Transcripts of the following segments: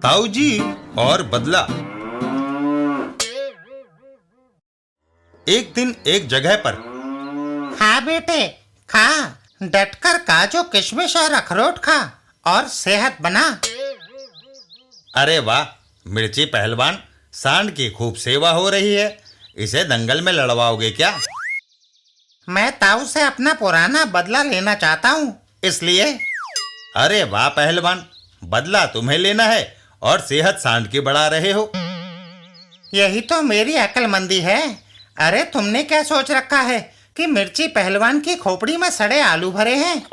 ताऊ जी और बदला। एक दिन एक जगह पर। खा बेटे खा, डटकर काजू किशमिश और अखरोट खा और सेहत बना। अरे वाह मिर्ची पहलवान, सांड की खूब सेवा हो रही है। इसे दंगल में लड़वाओगे क्या? मैं ताऊ से अपना पुराना बदला लेना चाहता हूँ, इसलिए। अरे वाह पहलवान, बदला तुम्हें लेना है और सेहत सांड की बढ़ा रहे हो। यही तो मेरी अक्लमंदी है। अरे तुमने क्या सोच रखा है कि मिर्ची पहलवान की खोपड़ी में सड़े आलू भरे हैं?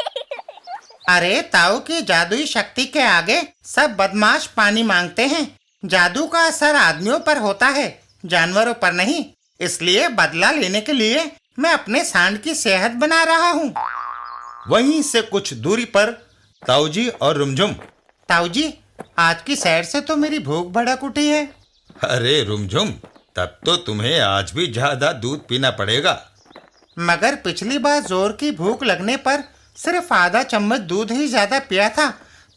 अरे ताऊ की जादुई शक्ति के आगे सब बदमाश पानी मांगते हैं। जादू का असर आदमियों पर होता है, जानवरों पर नहीं। इसलिए बदला लेने के लिए मैं अपने सांड की सेहत बना रहा हूँ। वहीं से कुछ दूरी पर ताऊजी और रुमझुम। ताऊजी, आज की सैर से तो मेरी भूख भड़क उठी है। अरे रुमझुम, तब तो तुम्हें आज भी ज्यादा दूध पीना पड़ेगा। मगर पिछली बार जोर की भूख लगने पर सिर्फ आधा चम्मच दूध ही ज्यादा पिया था,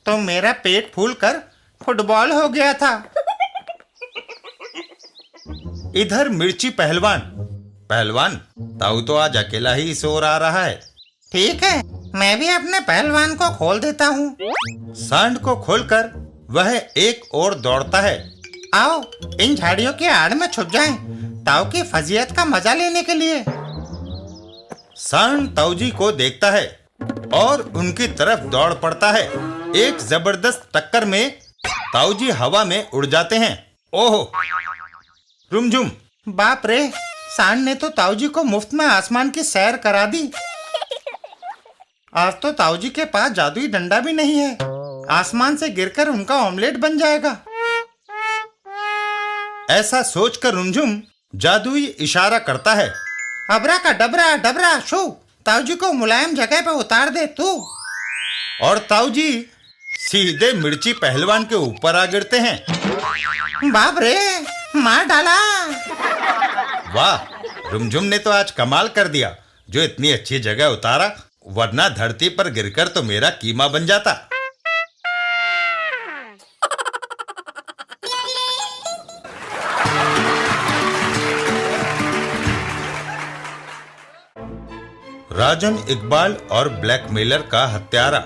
तो मेरा पेट फूलकर फुटबॉल हो गया था। इधर मिर्ची पहलवान। पहलवान, ताऊ तो आज अकेला ही सो रहा है। ठीक है, मैं भी अपने पहलवान को खोल देता हूँ। सांड को खोलकर वह एक ओर दौड़ता है। आओ इन झाड़ियों की आड़ में छुप जाएं, ताऊ की फजीयत का मजा लेने के लिए। सांड ताऊजी को देखता है और उनकी तरफ दौड़ पड़ता है। एक जबरदस्त टक्कर में ताऊजी हवा में उड़ जाते हैं। ओहो रुमझुम, बाप रे, सांड ने तो ताऊजी को मुफ्त में आसमान की सैर करा दी। आज तो ताऊजी के पास जादुई डंडा भी नहीं है, आसमान से गिरकर उनका ऑमलेट बन जाएगा। ऐसा सोचकर रुमझुम जादुई इशारा करता है। अबरा का डबरा डबरा शू, ताऊजी को मुलायम जगह पे उतार दे तू। और ताऊजी सीधे मिर्ची पहलवान के ऊपर आ गिरते हैं। बाप रे, मार डाला। वाह, रुमझुम ने तो आज कमाल कर दिया, जो इतनी अच्छी जगह उतारा, वरना धरती पर गिरकर तो मेरा कीमा बन जाता। राजन इकबाल और ब्लैकमेलर का हत्यारा।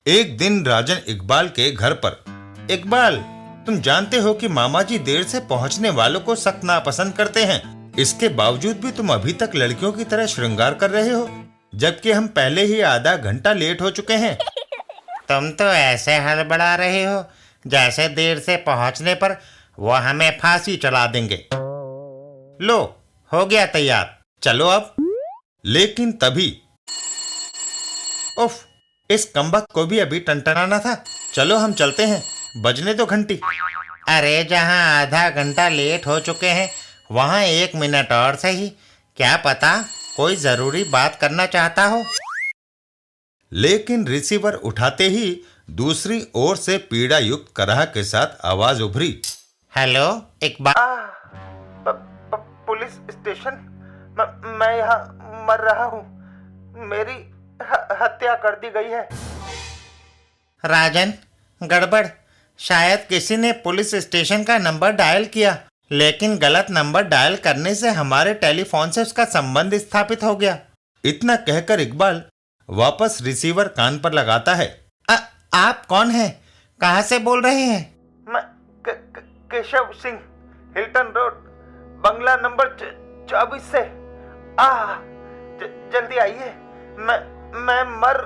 एक दिन राजन इकबाल के घर पर। इकबाल, तुम जानते हो कि मामा जी देर से पहुंचने वालों को सख्त नापसंद करते हैं। इसके बावजूद भी तुम अभी तक लड़कियों की तरह श्रृंगार कर रहे हो, जबकि हम पहले ही आधा घंटा लेट हो चुके हैं। तुम तो ऐसे हड़बड़ा रहे हो जैसे देर से पहुंचने पर वो हमें फांसी चला देंगे। लो, हो गया तैयार, चलो अब। लेकिन तभी उफ, इस कमबख्त को भी अभी टनटनाना था। चलो हम चलते हैं, बजने दो घंटी। अरे जहां आधा घंटा लेट हो चुके हैं, वहां 1 मिनट और सही, क्या पता कोई जरूरी बात करना चाहता हो। लेकिन रिसीवर उठाते ही दूसरी ओर से पीड़ा युक्त कराह के साथ आवाज उभरी। हेलो इकबाल। पुलिस स्टेशन, मैं यहाँ मर रहा हूँ, मेरी हत्या कर दी गई है। राजन, गड़बड़, शायद किसी ने पुलिस स्टेशन का नंबर डायल किया, लेकिन गलत नंबर डायल करने से हमारे टेलीफोन से उसका संबंध स्थापित हो गया। इतना कहकर इकबाल वापस रिसीवर कान पर लगाता है। आप कौन हैं? कहाँ से बोल रहे हैं? मैं केशव सिंह, हिल्टन रोड, बंगला नंबर 24 से। जल्दी आइए, मैं मर।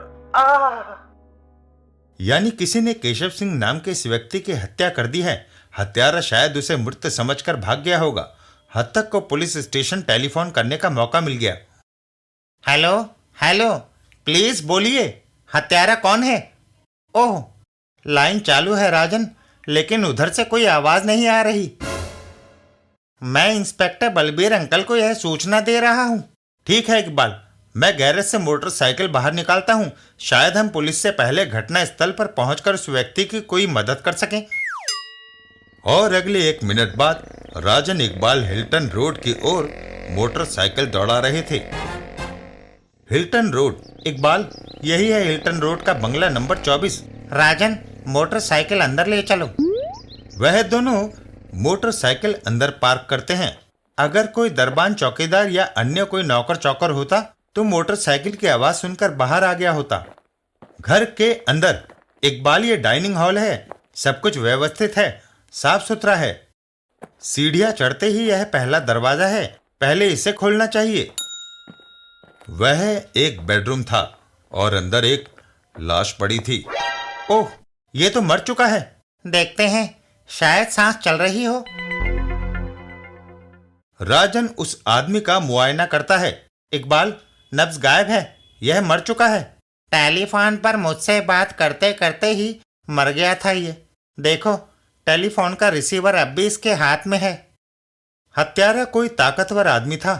यानी किसी ने केशव सिंह नाम के इस व्यक्ति की हत्या कर दी है। हत्यारा शायद उसे मृत समझकर भाग गया होगा। हत्तक को पुलिस स्टेशन टेलीफोन करने का मौका मिल गया। हेलो हेलो, प्लीज बोलिए, हत्यारा कौन है? ओह, लाइन चालू है राजन, लेकिन उधर से कोई आवाज नहीं आ रही। मैं इंस्पेक्टर बलबीर अंकल को यह सूचना दे रहा हूँ। ठीक है इकबाल, मैं गैरेज से मोटरसाइकिल बाहर निकालता हूँ। शायद हम पुलिस से पहले घटना स्थल पर पहुंचकर उस व्यक्ति की कोई मदद कर सकें। और अगले 1 मिनट बाद राजन इकबाल हिल्टन रोड की ओर मोटरसाइकिल दौड़ा रहे थे। Hilton road. इकबाल, यही है हिल्टन रोड का बंगला नंबर 24। राजन, मोटरसाइकिल अंदर ले चलो। वह दोनों मोटरसाइकिल अंदर पार्क करते हैं। अगर कोई दरबान चौकीदार या अन्य कोई नौकर चौकर होता तो मोटरसाइकिल की आवाज सुनकर बाहर आ गया होता। घर के अंदर इकबाल, ये डाइनिंग हॉल है। सब कुछ व्यवस्थित है, साफ सुथरा है। सीढ़ियां चढ़ते ही यह पहला दरवाजा है, पहले इसे खोलना चाहिए। वह एक बेडरूम था और अंदर एक लाश पड़ी थी। ओह, ये तो मर चुका है। देखते हैं, शायद सांस चल रही हो। राजन उस आदमी का मुआयना करता है। इकबाल, नब्ज गायब है, यह मर चुका है। टेलीफोन पर मुझसे बात करते करते ही मर गया था ये। देखो, टेलीफोन का रिसीवर अब भी इसके हाथ में है। हत्यारा कोई ताकतवर आदमी था।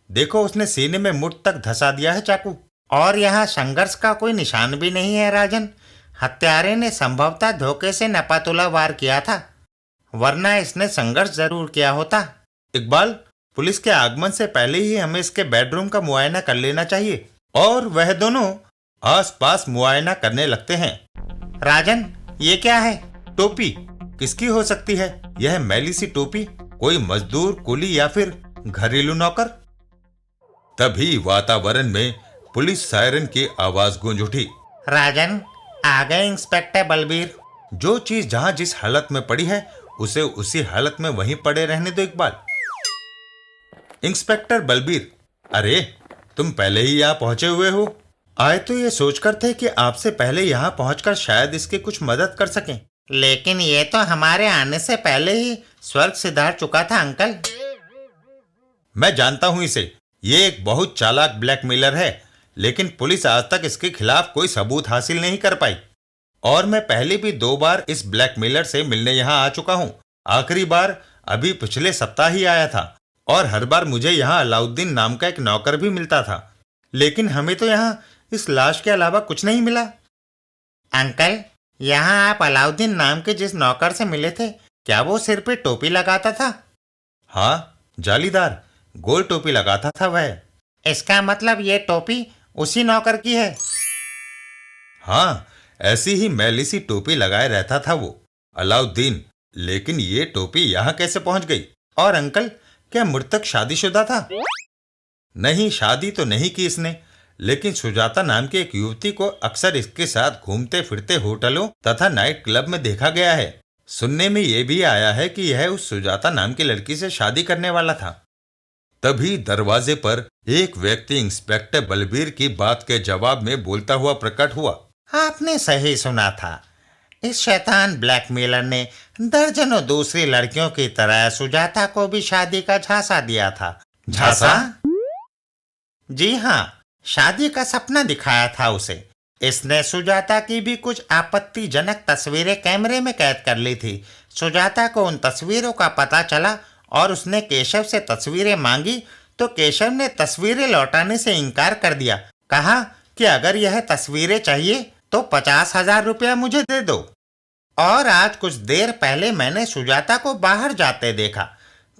देखो, उसने सीने में मुठ तक धंसा दिया है चाकू। और यहाँ संघर्ष का कोई निशान भी नहीं है राजन। हत्यारे ने संभवतः धोखे से नपातुला वार किया था, वरना इसने संघर्ष जरूर किया होता। इकबाल, पुलिस के आगमन से पहले ही हमें इसके बेडरूम का मुआयना कर लेना चाहिए। और वह दोनों आसपास मुआयना करने लगते हैं। राजन, ये क्या है? टोपी किसकी हो सकती है? यह मैली सी टोपी, कोई मजदूर, कुली या फिर घरेलू नौकर? तभी वातावरण में पुलिस सायरन की आवाज गूंज उठी। राजन, आ गए इंस्पेक्टर बलबीर। जो चीज जहां जिस हालत में पड़ी है उसे उसी हालत में वहीं पड़े रहने दो इकबाल। इंस्पेक्टर बलबीर, अरे तुम पहले ही यहाँ पहुंचे हुए हो। आए तो ये सोचकर थे कि आपसे पहले यहाँ पहुंचकर शायद इसकी कुछ मदद कर सकें। लेकिन ये तो हमारे आने से पहले ही स्वर्ग सिधार चुका था अंकल। मैं जानता हूं इसे, ये एक बहुत चालाक ब्लैकमेलर है, लेकिन पुलिस आज तक इसके खिलाफ कोई सबूत हासिल नहीं कर पाई। और मैं पहले भी 2 बार इस ब्लैकमेलर से मिलने यहाँ आ चुका हूँ। आखिरी बार अभी पिछले सप्ताह ही आया था और हर बार मुझे यहाँ अलाउद्दीन नाम का एक नौकर भी मिलता था, लेकिन हमें तो यहाँ इस लाश के अलावा कुछ नहीं मिला। अंकल, यहाँ आप अलाउद्दीन नाम के जिस नौकर से मिले थे, क्या वो सिर पे टोपी लगाता था? हाँ, जालीदार गोल टोपी लगाता था वह। इसका मतलब ये टोपी उसी नौकर की है? हाँ, ऐसी ही मैली सी टोपी लगाए रहता था वो अलाउद्दीन। लेकिन ये टोपी यहाँ कैसे पहुंच गई? और अंकल, क्या मृतक शादीशुदा था? नहीं, शादी तो नहीं की इसने, लेकिन सुजाता नाम की एक युवती को अक्सर इसके साथ घूमते फिरते होटलों तथा नाइट क्लब में देखा गया है। सुनने में यह भी आया है कि यह उस सुजाता नाम की लड़की से शादी करने वाला था। तभी दरवाजे पर एक व्यक्ति इंस्पेक्टर बलबीर की बात के जवाब में बोलता हुआ प्रकट हुआ। आपने सही सुना था, इस शैतान ब्लैकमेलर ने दर्जनों दूसरी लड़कियों की तरह सुजाता को भी शादी का झांसा दिया था। झांसा? जी हाँ, शादी का सपना दिखाया था उसे। इसने सुजाता की भी कुछ आपत्तिजनक तस्वीरें कैमरे में कैद कर ली थी। सुजाता को उन तस्वीरों का पता चला और उसने केशव से तस्वीरें मांगी तो केशव ने तस्वीरें लौटाने से इनकार कर दिया। कहा कि अगर यह तस्वीरें चाहिए तो 50,000 रुपया मुझे दे दो। और आज कुछ देर पहले मैंने सुजाता को बाहर जाते देखा,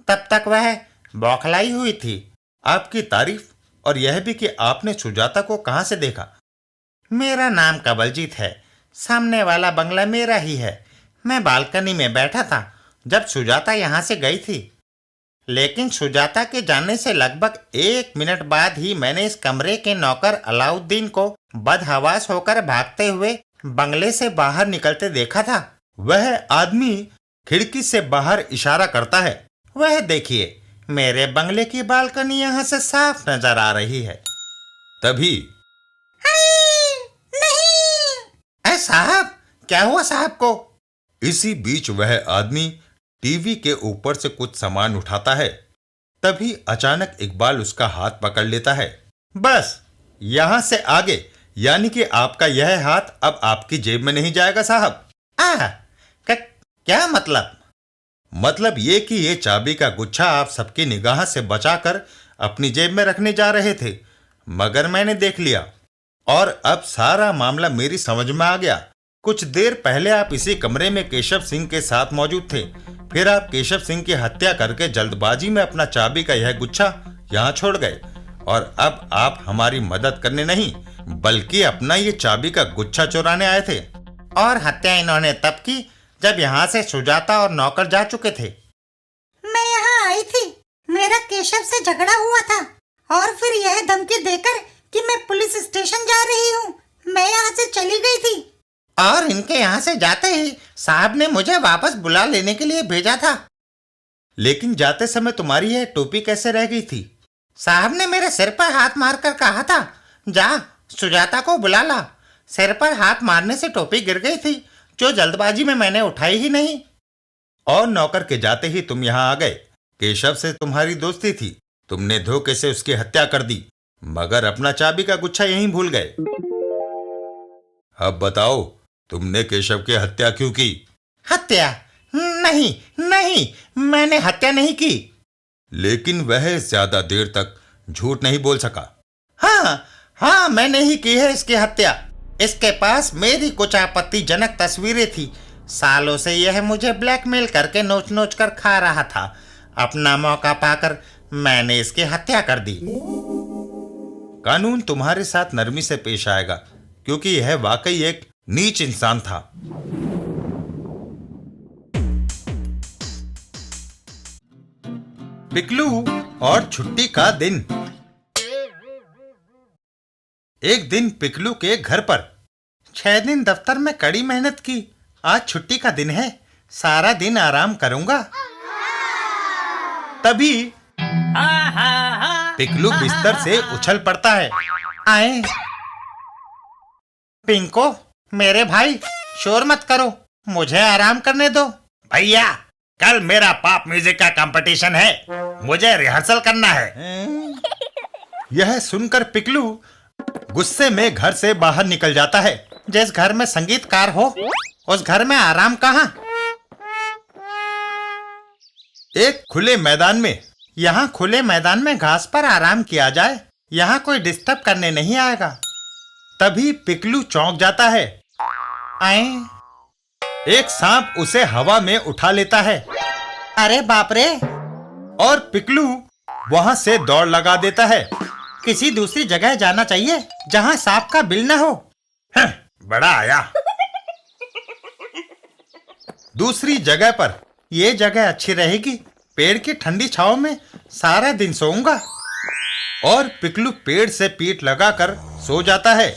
तब तक वह बौखलाई हुई थी। आपकी तारीफ, और यह भी कि आपने सुजाता को कहां से देखा? मेरा नाम कवलजीत है, सामने वाला बंगला मेरा ही है। मैं बालकनी में बैठा था जब सुजाता यहाँ से गई थी, लेकिन सुजाता के जाने से लगभग 1 मिनट बाद ही मैंने इस कमरे के नौकर अलाउद्दीन को बदहवास होकर भागते हुए बंगले से बाहर निकलते देखा था। वह आदमी खिड़की से बाहर इशारा करता है। वह देखिए, मेरे बंगले की बालकनी यहाँ से साफ नजर आ रही है। तभी नहीं। साहब, क्या हुआ साहब को? इसी बीच वह आदमी टीवी के ऊपर से कुछ सामान उठाता है। तभी अचानक इकबाल उसका हाथ पकड़ लेता है। बस यहां से आगे, यानी कि आपका यह हाथ अब आपकी जेब में नहीं जाएगा साहब। क्या मतलब? मतलब ये कि ये चाबी का गुच्छा आप सबकी निगाह से बचाकर अपनी जेब में रखने जा रहे थे, मगर मैंने देख लिया और अब सारा मामला मेरी समझ में आ गया। कुछ देर पहले आप इसी कमरे में केशव सिंह के साथ मौजूद थे, फिर आप केशव सिंह की हत्या करके जल्दबाजी में अपना चाबी का यह गुच्छा यहाँ छोड़ गए और अब आप हमारी मदद करने नहीं बल्कि अपना ये चाबी का गुच्छा चुराने आए थे। और हत्या इन्होंने तब की जब यहाँ से सुजाता और नौकर जा चुके थे। मैं यहाँ आई थी, मेरा केशव से झगड़ा हुआ था और फिर यह धमकी देकर कि मैं पुलिस स्टेशन जा रही हूँ, मैं यहाँ से चली गई थी। और इनके यहाँ से जाते ही साहब ने मुझे वापस बुला लेने के लिए भेजा था। लेकिन जाते समय तुम्हारी यह टोपी कैसे रह गई थी? साहब ने मेरे सिर पर हाथ मारकर कहा था, जा सुजाता को बुला ला। सिर पर हाथ मारने से टोपी गिर गई थी, जो जल्दबाजी में मैंने उठाई ही नहीं। और नौकर के जाते ही तुम यहाँ आ गए। केशव से तुम्हारी दोस्ती थी, तुमने धोखे से उसकी हत्या कर दी, मगर अपना चाबी का गुच्छा यहीं भूल गए। अब बताओ, तुमने केशव की हत्या क्यों की? हत्या? नहीं नहीं, मैंने हत्या नहीं की। लेकिन वह ज्यादा देर तक झूठ नहीं बोल सका। हाँ, मैंने ही की है इसकी हत्या। इसके पास मेरी कुछ आपत्तिजनक तस्वीरें थी। सालों से यह मुझे ब्लैकमेल करके नोच नोच कर खा रहा था। अपना मौका पाकर मैंने इसकी हत्या कर दी। कानून तुम्हारे साथ नरमी से पेश आएगा, क्योंकि यह वाकई एक नीच इंसान था। पिकलू और छुट्टी का दिन। एक दिन पिकलू के घर पर 6 दिन दफ्तर में कड़ी मेहनत की, आज छुट्टी का दिन है, सारा दिन आराम करूंगा। तभी पिकलू बिस्तर से उछल पड़ता है। आए पिंको, मेरे भाई, शोर मत करो, मुझे आराम करने दो। भैया, कल मेरा पॉप म्यूजिक का कंपटीशन है, मुझे रिहर्सल करना है। यह सुनकर पिकलू गुस्से में घर से बाहर निकल जाता है। जिस घर में संगीतकार हो, उस घर में आराम कहाँ? एक खुले मैदान में। यहाँ खुले मैदान में घास पर आराम किया जाए, यहाँ कोई डिस्टर्ब करने नहीं आएगा। तभी पिकलू चौंक जाता है। आए, एक सांप उसे हवा में उठा लेता है। अरे बाप रे! और पिकलू वहां से दौड़ लगा देता है। किसी दूसरी जगह जाना चाहिए जहाँ सांप का बिल न हो। बड़ा आया। दूसरी जगह पर। ये जगह अच्छी रहेगी, पेड़ की ठंडी छांव में सारा दिन सोऊंगा। और पिकलू पेड़ से पीठ लगाकर सो जाता है।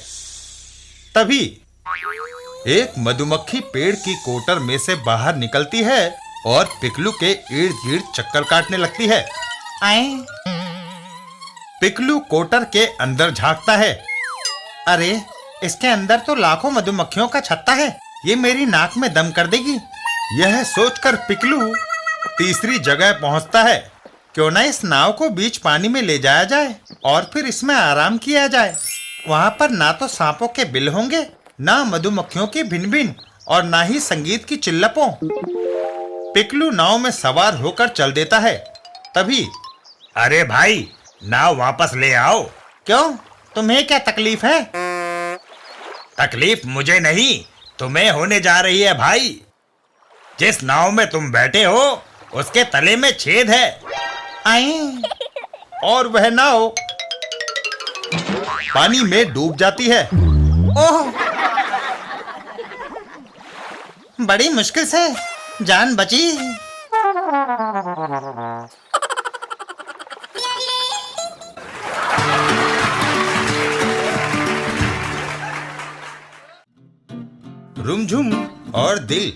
तभी एक मधुमक्खी पेड़ की कोटर में से बाहर निकलती है और पिकलू के इर्द गिर्द चक्कर काटने लगती है। आए, पिकलू कोटर के अंदर झांकता है। अरे, इसके अंदर तो लाखों मधुमक्खियों का छत्ता है, ये मेरी नाक में दम कर देगी। यह सोचकर पिकलू तीसरी जगह पहुंचता है। क्यों ना इस नाव को बीच पानी में ले जाया जाए और फिर इसमें आराम किया जाए। वहां पर ना तो सांपों के बिल होंगे, ना मधुमक्खियों की भिन भिन, और ना ही संगीत की चिल्लपों। पिकलू नाव में सवार होकर चल देता है। तभी, अरे भाई, नाव वापस ले आओ। क्यों, तुम्हें क्या तकलीफ है? तकलीफ मुझे नहीं, तुम्हें होने जा रही है भाई। जिस नाव में तुम बैठे हो, उसके तले में छेद है। आए, और वह नाव पानी में डूब जाती है। ओह, बड़ी मुश्किल से जान बची। रुमझुम और दिल।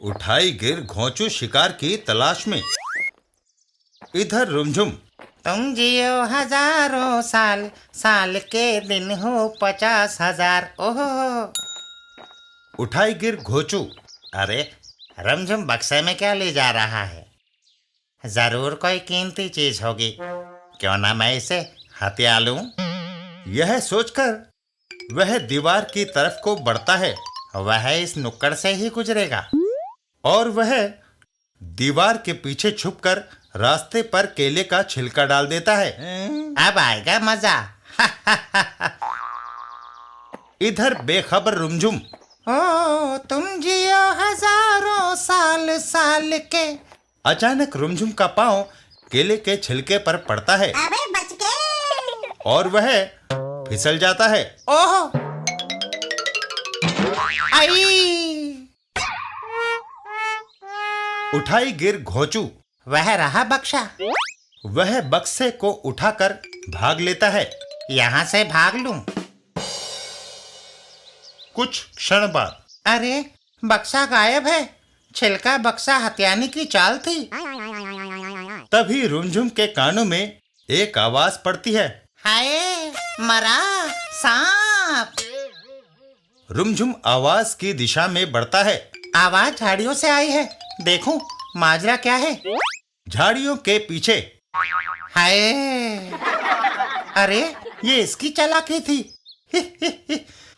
उठाई गिर घोंचू शिकार की तलाश में। इधर रुमझुम। तुम जियो हजारों साल, साल के दिन हो 50,000। ओहो। उठाई गिर घोंचू। अरे, रुमझुम बक्से में क्या ले जा रहा है? जरूर कोई कीमती चीज होगी, क्यों ना मैं इसे हथिया लूं? यह सोचकर वह दीवार की तरफ को बढ़ता है। वह इस नुक्कड़ से ही गुजरेगा। और वह दीवार के पीछे छुपकर रास्ते पर केले का छिलका डाल देता है। अब आएगा मजा। इधर बेखबर रुमझुम। ओ, तुम जियो हजारों साल, साल के। अचानक रुमझुम का पांव केले के छिलके पर पड़ता है। अबे बच गए। और वह फिसल जाता है। ओह, आई! उठाई गिर घोंचू। वह रहा बक्सा। वह बक्से को उठाकर भाग लेता है। यहाँ से भाग लूं। कुछ क्षण बाद अरे, बक्सा गायब है। छिलका बक्सा हथियाने की चाल थी। तभी रुमझुम के कानों में एक आवाज पड़ती है। हाय, मरा सांप। रुमझुम आवाज की दिशा में बढ़ता है। आवाज झाड़ियों से आई है। देखूं माजरा क्या है। झाड़ियों के पीछे। हाय, अरे ये इसकी चालाकी थी।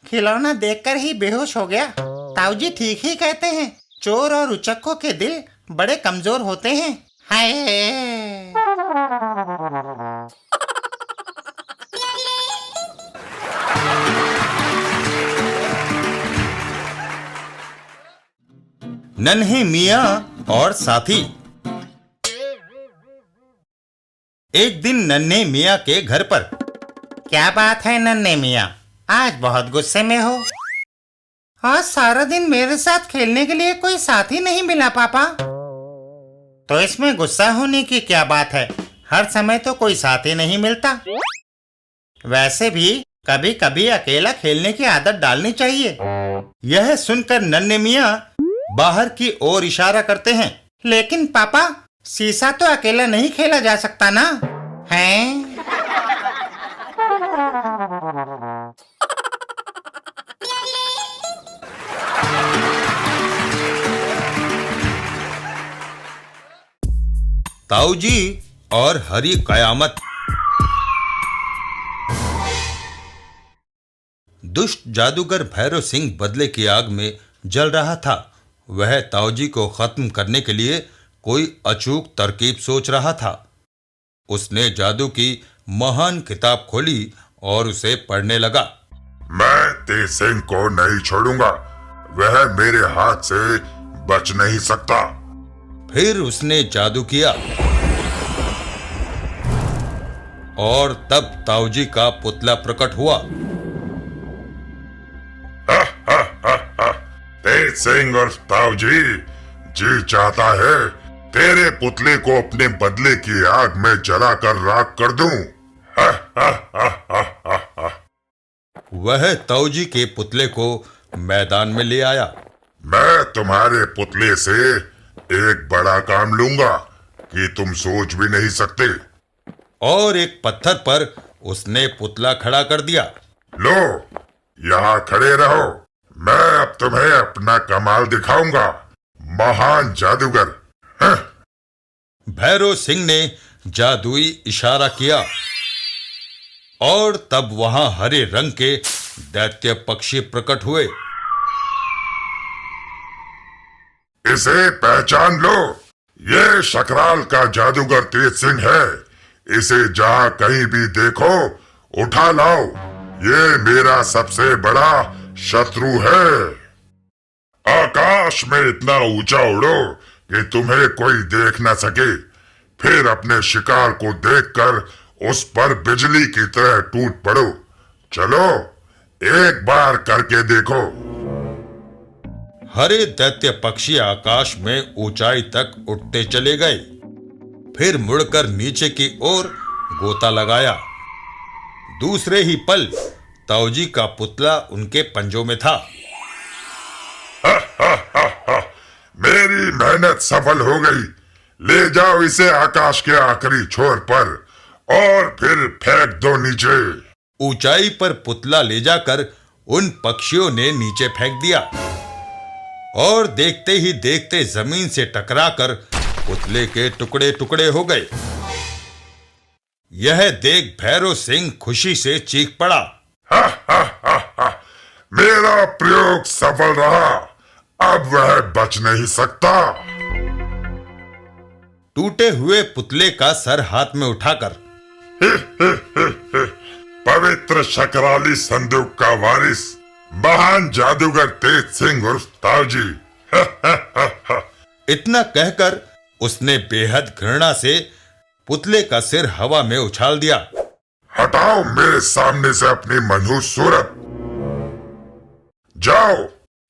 खिलौना देखकर ही बेहोश हो गया। ताऊजी ठीक ही कहते हैं, चोर और उचक्कों के दिल बड़े कमजोर होते हैं। हाय। नन्हे मियाँ और साथी। एक दिन नन्हे मियाँ के घर पर। क्या बात है नन्हे मियाँ, आज बहुत गुस्से में हो। आज सारा दिन मेरे साथ खेलने के लिए कोई साथी नहीं मिला पापा। तो इसमें गुस्सा होने की क्या बात है, हर समय तो कोई साथी नहीं मिलता। वैसे भी कभी कभी अकेला खेलने की आदत डालनी चाहिए। यह सुनकर नन्हे मियाँ बाहर की ओर इशारा करते हैं। लेकिन पापा, शीशा तो अकेला नहीं खेला जा सकता ना, हैं? ताऊजी और हरी कयामत। दुष्ट जादूगर भैरव सिंह बदले की आग में जल रहा था। वह ताऊजी को खत्म करने के लिए कोई अचूक तरकीब सोच रहा था। उसने जादू की महान किताब खोली और उसे पढ़ने लगा। मैं तेज सिंह को नहीं छोड़ूंगा, वह मेरे हाथ से बच नहीं सकता। फिर उसने जादू किया और तब ताऊजी का पुतला प्रकट हुआ। तेज सिंह और ताऊजी जी चाहता है तेरे पुतले को अपने बदले की आग में जलाकर राख कर दूं। वह ताऊजी के पुतले को मैदान में ले आया। मैं तुम्हारे पुतले से एक बड़ा काम लूंगा कि तुम सोच भी नहीं सकते। और एक पत्थर पर उसने पुतला खड़ा कर दिया। लो, यहाँ खड़े रहो, मैं अब तुम्हें अपना कमाल दिखाऊंगा, महान जादूगर। भैरव सिंह ने जादुई इशारा किया और तब वहां हरे रंग के दैत्य पक्षी प्रकट हुए। इसे पहचान लो, ये शकराल का जादूगर तेज सिंह है। इसे जहां कहीं भी देखो उठा लाओ, ये मेरा सबसे बड़ा शत्रु है। आकाश में इतना ऊंचा उड़ो कि तुम्हें कोई देख न सके, फिर अपने शिकार को देखकर उस पर बिजली की तरह टूट पड़ो। चलो, एक बार करके देखो। हरे दैत्य पक्षी आकाश में ऊंचाई तक उठते चले गए, फिर मुड़कर नीचे की ओर गोता लगाया। दूसरे ही पल ताऊजी का पुतला उनके पंजों में था। मेरी मेहनत सफल हो गई। ले जाओ इसे आकाश के आखिरी छोर पर और फिर फेंक दो नीचे। ऊंचाई पर पुतला ले जाकर उन पक्षियों ने नीचे फेंक दिया और देखते ही देखते जमीन से टकराकर पुतले के टुकड़े टुकड़े हो गए। यह देख भैरव सिंह खुशी से चीख पड़ा। मेरा प्रयोग सफल रहा, अब वह बच नहीं सकता। टूटे हुए पुतले का सर हाथ में उठाकर पवित्र शकराली संदूक का वारिस महान जादूगर तेज सिंह उर्फ ताऊजी। इतना कहकर उसने बेहद घृणा से पुतले का सिर हवा में उछाल दिया। हटाओ मेरे सामने से अपनी मनहूस सूरत। जाओ,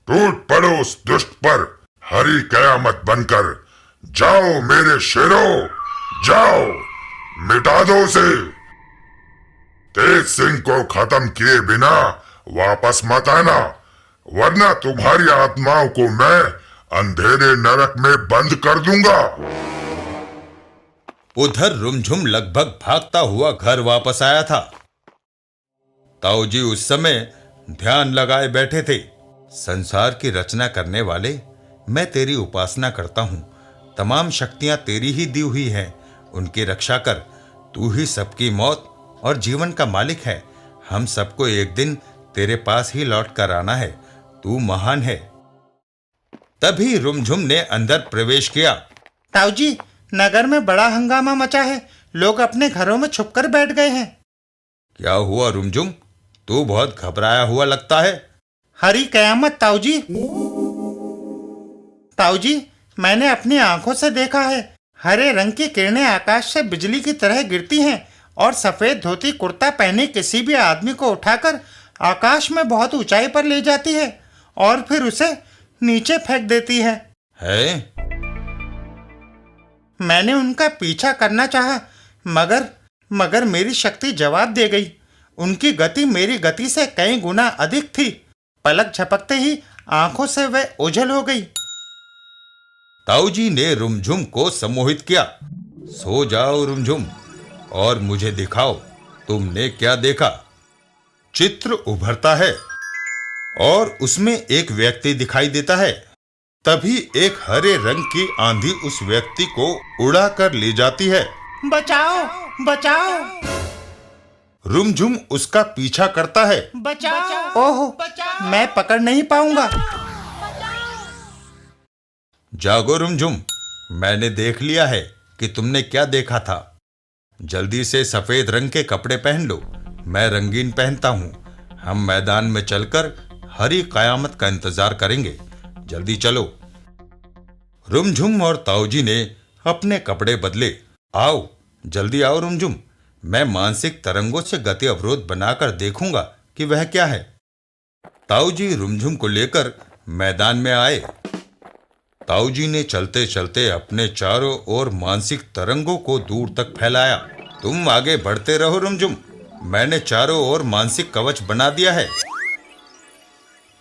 टूट पड़ो उस दुष्ट पर हरी कयामत बनकर। जाओ मेरे शेरों, जाओ, मिटा दो उसे। तेज सिंह को खत्म किए बिना वापस मत आना, वरना तुम्हारी आत्माओं को मैं अंधेरे नरक में बंद कर दूंगा। उधर रुमझुम लगभग भागता हुआ घर वापस आया था। ताऊजी उस समय ध्यान लगाए बैठे थे। संसार की रचना करने वाले, मैं तेरी उपासना करता हूं। तमाम शक्तियां तेरी ही दी हुई हैं, उनकी रक्षा कर। तू ही सबकी मौत और जीवन का मालिक है। हम सबको एक दिन तेरे पास ही लौट कर आना है। तू महान है। तभी रुमझुम ने अंदर प्रवेश किया। ताऊजी, नगर में बड़ा हंगामा मचा है। लोग अपने घरों में छुपकर बैठ गए हैं। क्या हुआ रुमझुम? तू बहुत घबराया हुआ लगता है। हरी कयामत ताऊजी। ताऊजी, मैंने अपनी आंखों से देखा है। हरे रंग की किरणें आकाश से बिजली की तरह गिरती हैं और सफेद धोती कुर्ता पहने किसी भी आदमी को उठाकर आकाश में बहुत ऊंचाई पर ले जाती है और फिर उसे नीचे फेंक देती है। मैंने उनका पीछा करना चाहा, मगर मेरी शक्ति जवाब दे गई। उनकी गति मेरी गति से कई गुना अधिक थी। पलक झपकते ही आंखों से वह ओझल हो गई। ताऊजी ने रुमझुम को सम्मोहित किया। सो जाओ रुमझुम और मुझे दिखाओ तुमने क्या देखा। चित्र उभरता है और उसमें एक व्यक्ति दिखाई देता है। तभी एक हरे रंग की आंधी उस व्यक्ति को उड़ा कर ले जाती है। बचाओ, बचाओ! रुमझुम उसका पीछा करता है। बचाओ! ओह, मैं पकड़ नहीं पाऊंगा। जागो रुमझुम, मैंने देख लिया है कि तुमने क्या देखा था। जल्दी से सफेद रंग के कपड़े पहन लो, मैं रंगीन पहनता हूं। हम मैदान में चलकर हरी कयामत का इंतजार करेंगे। जल्दी चलो। रुमझुम और ताऊजी ने अपने कपड़े बदले। आओ, जल्दी आओ रुमझुम, मैं मानसिक तरंगों से गति अवरोध बनाकर देखूंगा कि वह क्या है। ताऊजी रुमझुम को लेकर मैदान में आए। ताऊजी ने चलते चलते अपने चारों ओर मानसिक तरंगों को दूर तक फैलाया। तुम आगे बढ़ते रहो रुमझुम, मैंने चारों ओर मानसिक कवच बना दिया है।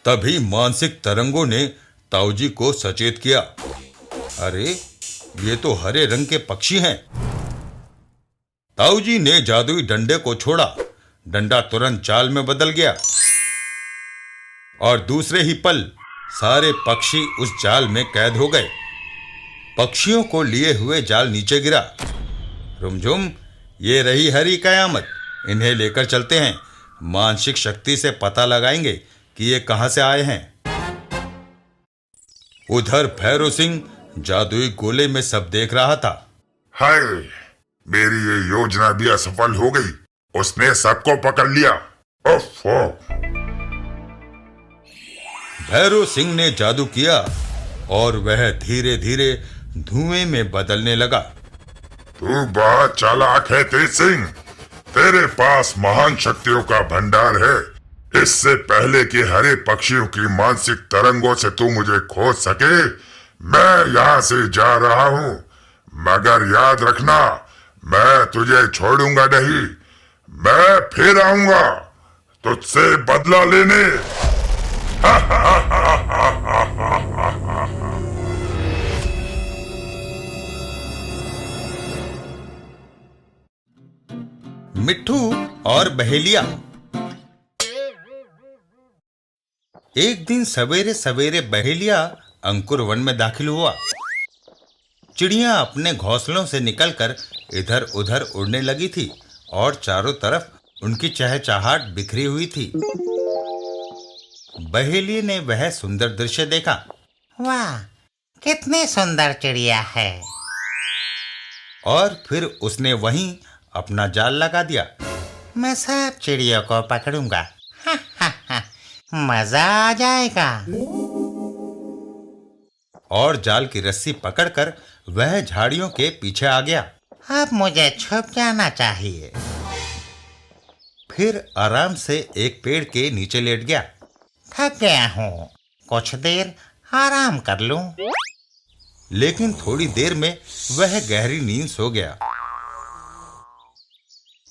तभी मानसिक तरंगों ने ताऊजी को सचेत किया। अरे, ये तो हरे रंग के पक्षी हैं। ताऊजी ने जादुई डंडे को छोड़ा। डंडा तुरंत जाल में बदल गया और दूसरे ही पल सारे पक्षी उस जाल में कैद हो गए। पक्षियों को लिए हुए जाल नीचे गिरा। रुमझुम, ये रही हरी कयामत, इन्हें लेकर चलते हैं। मानसिक शक्ति से पता लगाएंगे कि ये कहां से आए हैं। उधर भैरव सिंह जादुई गोले में सब देख रहा था। हाय, मेरी ये योजना भी असफल हो गई। उसने सबको पकड़ लिया। ओफो! भैरव सिंह ने जादू किया और वह धीरे धीरे धुएं में बदलने लगा। तू बहुत चालाक है तेज सिंह, तेरे पास महान शक्तियों का भंडार है। इससे पहले कि हरे पक्षियों की मानसिक तरंगों से तू मुझे खोज सके, मैं यहाँ से जा रहा हूँ। मगर याद रखना, मैं तुझे छोड़ूंगा नहीं। मैं फिर आऊंगा तुझसे बदला लेने। मिट्ठू और बहेलिया। एक दिन सवेरे सवेरे बहेलिया अंकुर वन में दाखिल हुआ। चिड़ियां अपने घोंसलों से निकलकर इधर उधर उड़ने लगी थी और चारों तरफ उनकी चहचहाहट बिखरी हुई थी। बहेलिया ने वह सुंदर दृश्य देखा। वाह, कितनी सुंदर चिड़िया है। और फिर उसने वहीं अपना जाल लगा दिया। मैं सब चिड़ियों को पकड़ूंगा। हा, हा, हा, मजा आ जाएगा। और जाल की रस्सी पकड़कर वह झाड़ियों के पीछे आ गया। अब मुझे छुप जाना चाहिए। फिर आराम से एक पेड़ के नीचे लेट गया। थक गया हूँ, कुछ देर आराम कर लूं। लेकिन थोड़ी देर में वह गहरी नींद सो गया।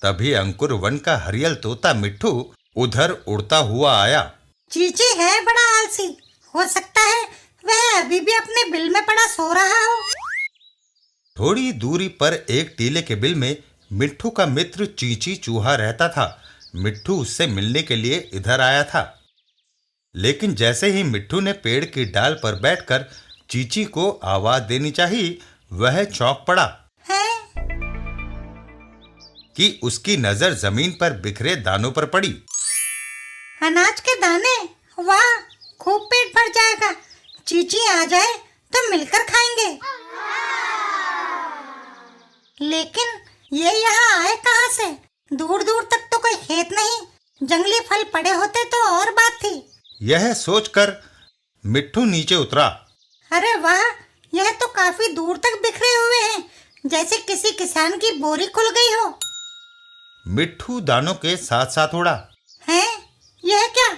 तभी अंकुर वन का हरियल तोता मिट्ठू उधर उड़ता हुआ आया। चीची है बड़ा आलसी, हो सकता है वह अभी भी अपने बिल में पड़ा सो रहा हो। थोड़ी दूरी पर एक टीले के बिल में मिट्ठू का मित्र चींची चूहा रहता था। मिट्ठू उससे मिलने के लिए इधर आया था, लेकिन जैसे ही मिट्ठू ने पेड़ की डाल पर बैठकर चींची को आवाज देनी चाहिए, वह चौंक पड़ा कि उसकी नजर जमीन पर बिखरे दानों पर पड़ी। अनाज के दाने, वाह, खूब पेट भर जाएगा। चीची आ जाए तो मिलकर खाएंगे। लेकिन ये यहाँ आए कहाँ से? दूर दूर तक तो कोई खेत नहीं, जंगली फल पड़े होते तो और बात थी। यह सोचकर मिट्ठू नीचे उतरा। अरे वाह, यह तो काफी दूर तक बिखरे हुए हैं, जैसे किसी किसान की बोरी खुल गई हो। मिट्ठू दानों के साथ साथ उड़ा। हैं? यह क्या?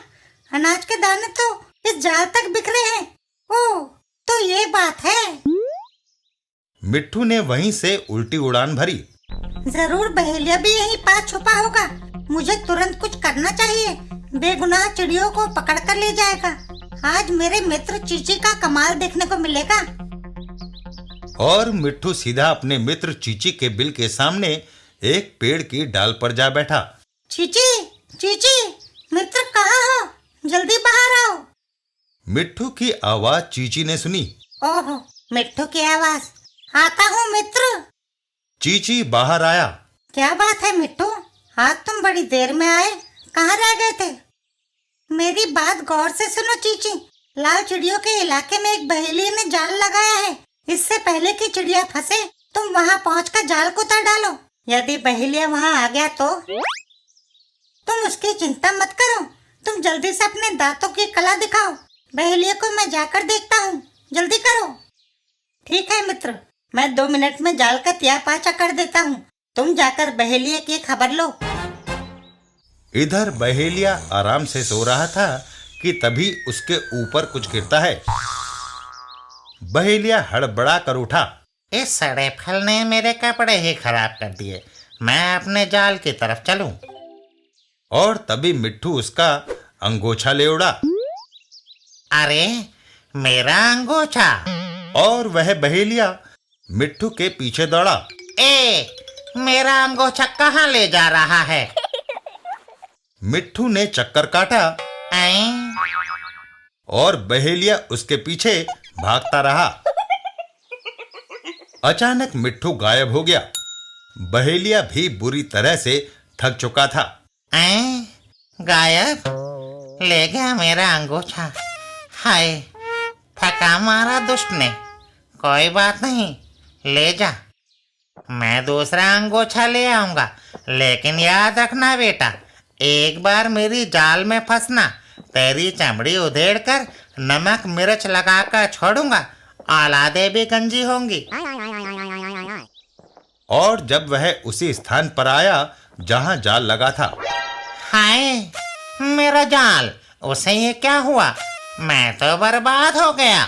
अनाज के दाने तो इस जाल तक बिखरे हैं। ओह, तो ये बात है। मिट्ठू ने वहीं से उल्टी उड़ान भरी। जरूर बहेलिया भी यहीं पास छुपा होगा। मुझे तुरंत कुछ करना चाहिए। बेगुनाह चिड़ियों को पकड़ कर ले जाएगा। आज मेरे मित्र चीची का कमाल देखने को मिलेगा। और मिट्ठू सीधा अपने मित्र चीची के बिल के सामने एक पेड़ की डाल पर जा बैठा। चीची, चीची, मित्र कहाँ हो? जल्दी बाहर आओ। मिट्ठू की आवाज चीची ने सुनी। ओहो, मिट्ठू की आवाज। आता हूँ मित्र। चीची बाहर आया। क्या बात है मिट्टू, आज तुम बड़ी देर में आए, कहाँ रह गए थे? मेरी बात गौर से सुनो चीची। लाल चिड़ियों के इलाके में एक बहेली ने जाल लगाया है। इससे पहले कि चिड़िया फंसे, तुम वहाँ पहुँचकर जाल को उतार डालो। यदि बहेलिया वहाँ आ गया तो तुम उसकी चिंता मत करो। तुम जल्दी से अपने दांतों की कला दिखाओ। बहेलिया को मैं जाकर देखता हूँ, जल्दी करो। ठीक है मित्र, मैं 2 मिनट में जाल का तिया पाचा कर देता हूँ। तुम जाकर बहेलिया की खबर लो। इधर बहेलिया आराम से सो रहा था कि तभी उसके ऊपर कुछ गिरता है। बहेलिया हड़बड़ा कर उठा। इस सड़े फल ने मेरे कपड़े ही खराब कर दिए। मैं अपने जाल की तरफ चलूं। और तभी मिट्ठू उसका अंगोछा ले उड़ा। अरे, मेरा अंगोछा! और वह बहेलिया मिट्ठू के पीछे दौड़ा। मेरा अंगोछा कहाँ ले जा रहा है? मिट्ठू ने चक्कर काटा और बहेलिया उसके पीछे भागता रहा। अचानक मिट्ठू गायब हो गया। बहेलिया भी बुरी तरह से थक चुका था। गायब? ले गया मेरा अंगोछा। हाय, थका मारा दुष्ट ने। कोई बात नहीं, ले जा। मैं दूसरा अंगोछा ले आऊंगा। लेकिन याद रखना बेटा, एक बार मेरी जाल में फंसना, तेरी चमड़ी उधेड़ कर नमक मिर्च लगाकर छोड़ूंगा। औलादे भी गंजी होंगी। और जब वह उसी स्थान पर आया जहां जाल लगा था। हाय, मेरा जाल! उसे ये क्या हुआ? मैं तो बर्बाद हो गया।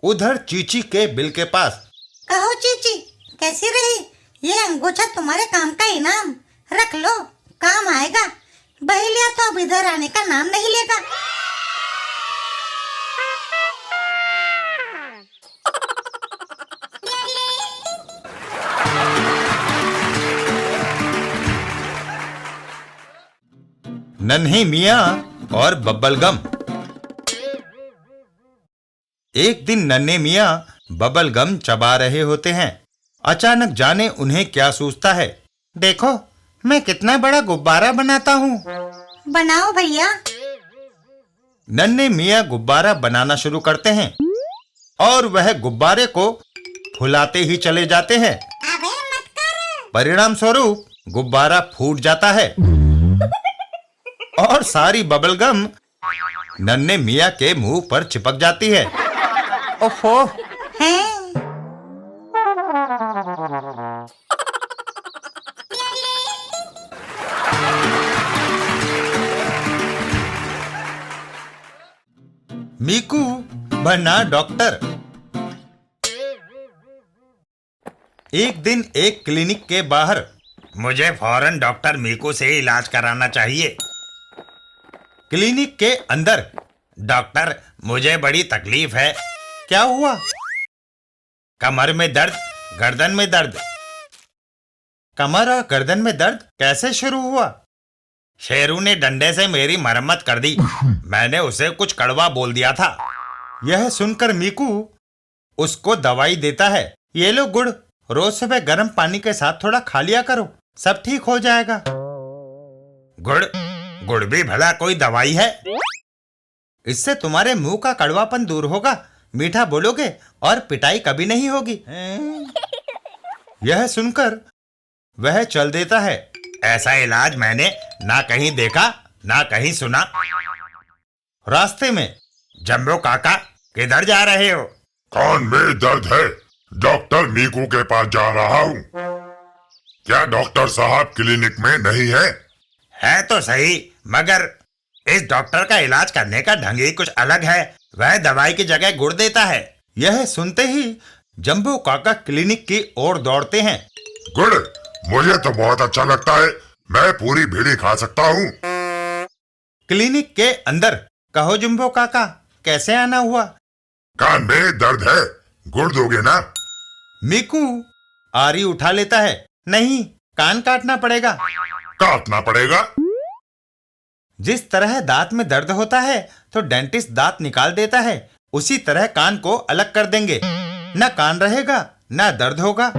उधर चीची के बिल के पास। कहो चीची, कैसी रही? ये अंगोछा तुम्हारे काम का इनाम। रख लो, काम आएगा। बहेलिया तो अब इधर आने का नाम नहीं लेगा। नन्ही मियाँ और बब्बल गम। एक दिन नन्हे मियाँ बबल गम चबा रहे होते हैं। अचानक जाने उन्हें क्या सूझता है। देखो, मैं कितना बड़ा गुब्बारा बनाता हूँ। बनाओ भैया। नन्हे मियाँ गुब्बारा बनाना शुरू करते हैं और वह गुब्बारे को फुलाते ही चले जाते हैं। परिणाम स्वरूप गुब्बारा फूट जाता है और सारी बबल गम नन्हे मियाँ के मुंह पर चिपक जाती है। ओफो! मीकू बना डॉक्टर। एक दिन एक क्लिनिक के बाहर। मुझे फौरन डॉक्टर मीकू से इलाज कराना चाहिए। क्लिनिक के अंदर। डॉक्टर, मुझे बड़ी तकलीफ है। क्या हुआ? कमर में दर्द, गर्दन में दर्द। कमर और गर्दन में दर्द कैसे शुरू हुआ? शेरू ने डंडे से मेरी मरम्मत कर दी। मैंने उसे कुछ कड़वा बोल दिया था। यह सुनकर मीकू उसको दवाई देता है। ये लो गुड़, रोज सुबह गर्म पानी के साथ थोड़ा खा लिया करो, सब ठीक हो जाएगा। गुड़? गुड़ भी भला कोई दवाई है? इससे तुम्हारे मुंह का कड़वापन दूर होगा, मीठा बोलोगे और पिटाई कभी नहीं होगी। यह सुनकर वह चल देता है। ऐसा इलाज मैंने ना कहीं देखा ना कहीं सुना। रास्ते में जंबो काका, किधर जा रहे हो? कान में दर्द है, डॉक्टर मीकू के पास जा रहा हूँ। क्या डॉक्टर साहब क्लिनिक में नहीं है? है तो सही, मगर इस डॉक्टर का इलाज करने का ढंग ही कुछ अलग है। वह दवाई की जगह गुड़ देता है। यह सुनते ही जंबू काका क्लिनिक की ओर दौड़ते हैं। गुड़ मुझे तो बहुत अच्छा लगता है, मैं पूरी बीड़ी खा सकता हूँ। क्लिनिक के अंदर। कहो जंबू काका, कैसे आना हुआ? कान में दर्द है, गुड़ दोगे ना? मीकू आरी उठा लेता है। नहीं, कान काटना पड़ेगा। काटना पड़ेगा? जिस तरह दांत में दर्द होता है तो डेंटिस्ट दांत निकाल देता है, उसी तरह कान को अलग कर देंगे। न कान रहेगा न दर्द होगा।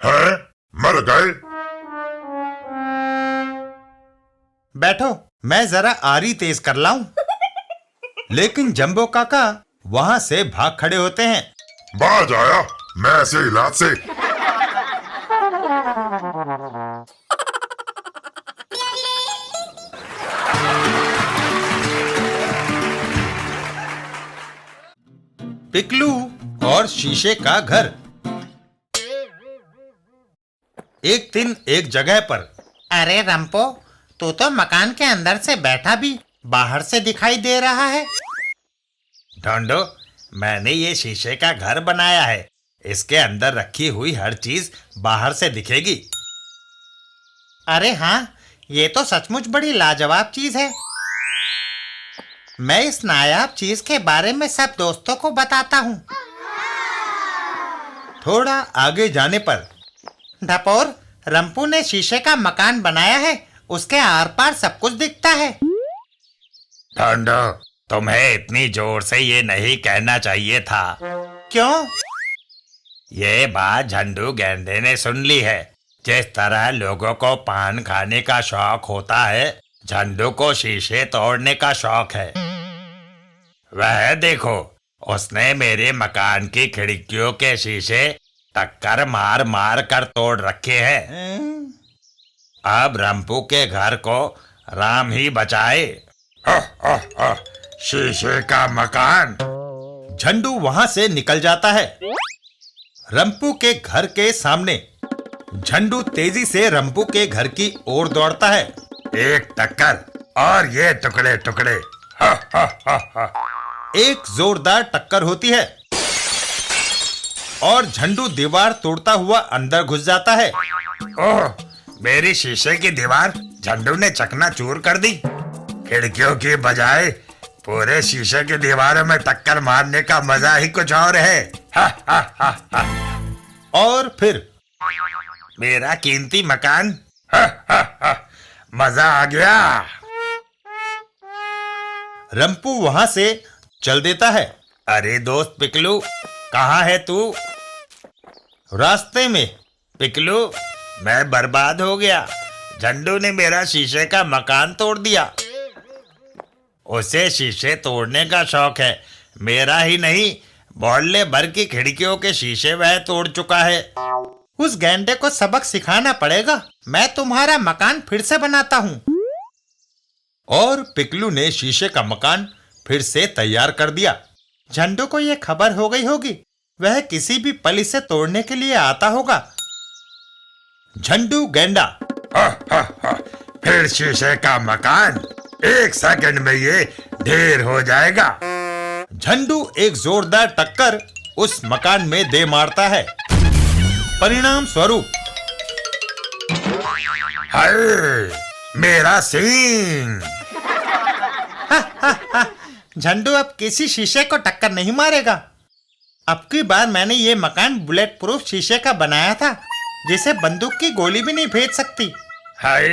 है? मर गए? बैठो, मैं जरा आरी तेज कर लाऊं। लेकिन जंबो काका वहां से भाग खड़े होते हैं। बाज आया मैं ऐसे इलाज से। पिकलू और शीशे का घर। एक दिन एक जगह पर। अरे रंपो, तू तो मकान के अंदर से बैठा भी बाहर से दिखाई दे रहा है। ढोंडो, मैंने ये शीशे का घर बनाया है। इसके अंदर रखी हुई हर चीज बाहर से दिखेगी। अरे हाँ, ये तो सचमुच बड़ी लाजवाब चीज है। मैं इस नायाब चीज के बारे में सब दोस्तों को बताता हूँ। थोड़ा आगे जाने पर। ढपोर, रंपू ने शीशे का मकान बनाया है, उसके आर पार सब कुछ दिखता है। ढोंडो, तुम्हें इतनी जोर से ये नहीं कहना चाहिए था। क्यों? ये बात झंडू गेंडे ने सुन ली है। जिस तरह लोगों को पान खाने का शौक होता है, झंडू को शीशे तोड़ने का शौक है। वह देखो, उसने मेरे मकान की खिड़कियों के शीशे टक्कर मार मार कर तोड़ रखे हैं। अब रंपू के घर को राम ही बचाए। शीशे का मकान। झंडू वहां से निकल जाता है। रंपू के घर के सामने झंडू तेजी से रंपू के घर की ओर दौड़ता है। एक टक्कर और ये टुकड़े टुकड़े। एक जोरदार टक्कर होती है और झंडू दीवार तोड़ता हुआ अंदर घुस जाता है। ओह, मेरी शीशे की दीवार झंडू ने चकनाचूर कर दी। खिड़कियों की बजाय पूरे शीशे की दीवारों में टक्कर मारने का मजा ही कुछ और है। और फिर मेरा कीमती मकान। मजा आ गया। रंपू वहां से चल देता है। अरे दोस्त पिकलू, कहाँ है तू? रास्ते में। पिकलू, मैं बर्बाद हो गया। झंडू ने मेरा शीशे का मकान तोड़ दिया। उसे शीशे तोड़ने का शौक है, मेरा ही नहीं, मोहल्ले भर की खिड़कियों के शीशे वह तोड़ चुका है। उस गेंडे को सबक सिखाना पड़ेगा। मैं तुम्हारा मकान फिर से बनाता हूँ। और पिकलू ने शीशे का मकान फिर से तैयार कर दिया। झंडू को यह खबर हो गई होगी, वह किसी भी पल इसे तोड़ने के लिए आता होगा। झंडू गेंडा। फिर शीशे का मकान। एक सेकंड में ये देर हो जाएगा। झंडू एक जोरदार टक्कर उस मकान में दे मारता है। परिणाम स्वरूप हाय मेरा सींग। झंडू अब किसी शीशे को टक्कर नहीं मारेगा। अब की बार मैंने ये मकान बुलेट प्रूफ शीशे का बनाया था, जिसे बंदूक की गोली भी नहीं भेज सकती। हाय